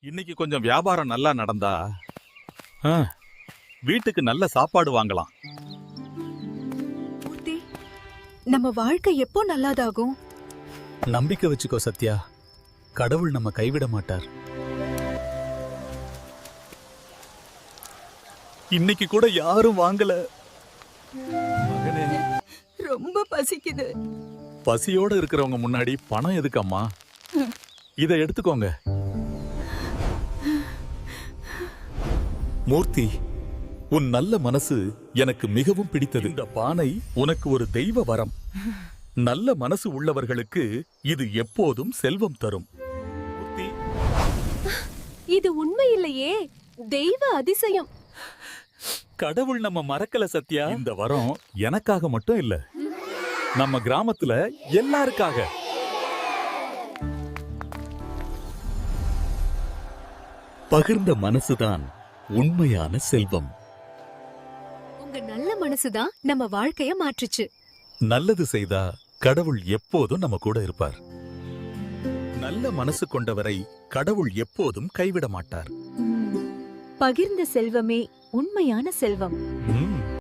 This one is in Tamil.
இன்னைக்கு கொஞ்சம் வியாபாரம் நல்லா நடந்தா ஆ, வீட்டுக்கு நல்ல சாப்பாடு வாங்கலாம். மூர்த்தி, நம்ம வாழ்க்கை எப்போ நல்லாதாகும்? நம்பிக்கை வச்சுக்கோ சத்யா, கடவுள் நம்ம கைவிட மாட்டார். இன்னைக்கு கூட யாரும் வாங்கல. மகனே, ரொம்ப பசிக்குது. பசியோட இருக்கிறவங்க முன்னாடி பணம் எதுக்கம்மா? இத எடுத்துக்கோங்க. மூர்த்தி, உன் நல்ல மனசு எனக்கு மிகவும் பிடித்தது. இந்த பானை உனக்கு ஒரு தெய்வ வரம். நல்ல மனசு உள்ளவர்களுக்கு இது எப்போதும் செல்வம் தரும். மூர்த்தி, இது உண்மை இல்லையே, தெய்வ அதிசயம். கடவுள் நம்ம மறக்கல சத்யா. இந்த வரம் எனக்காக மட்டும் இல்ல, நம்ம கிராமத்துல எல்லாருக்காக. பகிர்ந்த மனசுதான் உண்மையான செல்வம். உங்க நல்ல மனசுதான் நம்ம வாழ்க்கைய மாற்றுச்சு. நல்லது செய்தா கடவுள் எப்போதும் நம்ம கூட இருப்பார். நல்ல மனசு கொண்டவரை கடவுள் எப்போதும் கைவிட மாட்டார். பகிர்ந்த செல்வமே உண்மையான செல்வம். ம்.